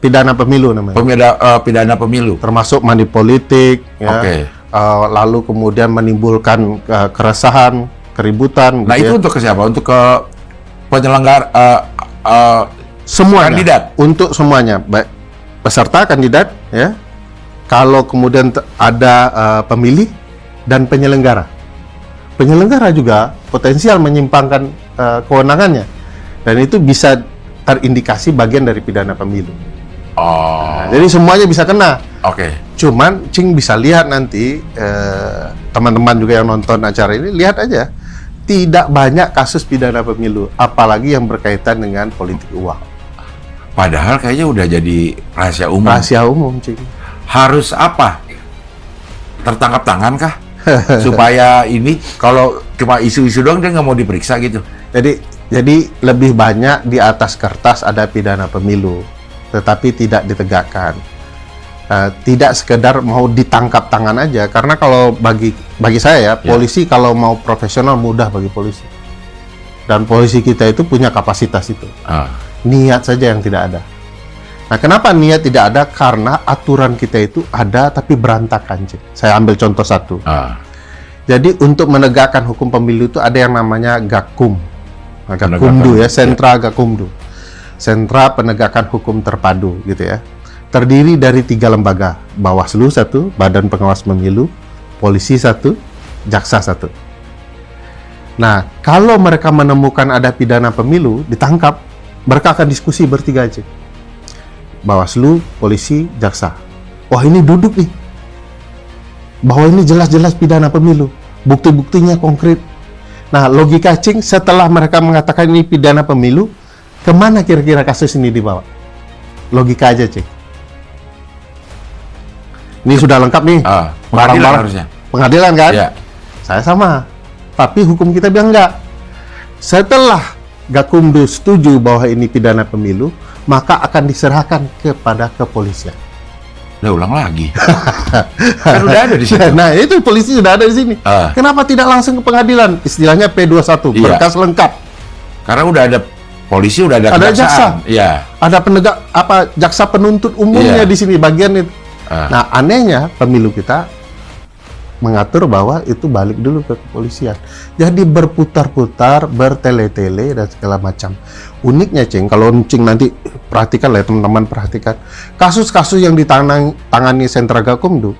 pidana pemilu namanya. Pidana pemilu. Termasuk money politik, ya. Oke. Lalu kemudian menimbulkan keresahan, keributan. Nah, gitu itu ya. untuk ke siapa? Untuk ke penyelenggara Semuanya. kandidat. Untuk semuanya, baik peserta kandidat, ya. Kalau kemudian ada pemilih dan penyelenggara. Penyelenggara juga potensial menyimpangkan kewenangannya, dan itu bisa terindikasi bagian dari pidana pemilu. Oh. Jadi semuanya bisa kena. Oke. Cuman Cing bisa lihat nanti, teman-teman juga yang nonton acara ini, lihat aja, tidak banyak kasus pidana pemilu, apalagi yang berkaitan dengan politik uang. Padahal kayaknya udah jadi rahasia umum. Rahasia umum, Cing. Harus apa? Tertangkap tangan kah? Supaya ini kalau cuma isu-isu doang dia nggak mau diperiksa gitu. Jadi lebih banyak di atas kertas ada pidana pemilu, tetapi tidak ditegakkan. Tidak sekedar mau ditangkap tangan aja, karena kalau bagi saya ya, polisi kalau mau profesional mudah bagi polisi. Dan polisi kita itu punya kapasitas itu. Niat saja yang tidak ada. Nah, kenapa niat tidak ada? Karena aturan kita itu ada tapi berantakan, Cik. Saya ambil contoh satu. Jadi untuk menegakkan hukum pemilu itu ada yang namanya Gakum. Nah, Gakumdu ya, Sentra Gakumdu. Sentra Penegakan Hukum Terpadu gitu ya. Terdiri dari 3 lembaga, Bawaslu 1, Badan Pengawas Pemilu, Polisi 1, Jaksa 1. Nah, kalau mereka menemukan ada pidana pemilu, ditangkap, mereka akan diskusi bertiga aja. Bawaslu, Polisi, Jaksa. Wah, ini duduk nih, bahwa ini jelas-jelas pidana pemilu, bukti-buktinya konkret. Nah, logika Cing, setelah mereka mengatakan ini pidana pemilu, kemana kira-kira kasus ini dibawa? Logika aja, Cing. Ini sudah lengkap nih, Pengadilan harusnya. Pengadilan kan? Ya. Saya sama, tapi hukum kita bilang enggak. Setelah Gakumdu setuju bahwa ini pidana pemilu, maka akan diserahkan kepada kepolisian. Udah ulang lagi. Kan udah ada di situ. Nah, itu polisi sudah ada di sini. Kenapa tidak langsung ke pengadilan? Istilahnya P21, berkas lengkap. Karena udah ada polisi, udah ada jaksa. Iya. Ada jaksa penuntut umumnya di sini bagian itu. Nah, anehnya pemilu kita mengatur bahwa itu balik dulu ke kepolisian. Jadi berputar-putar, bertele-tele dan segala macam. Uniknya, Cing, kalau Cing nanti perhatikan lah, teman-teman perhatikan kasus-kasus yang ditangani Sentra Gakumdu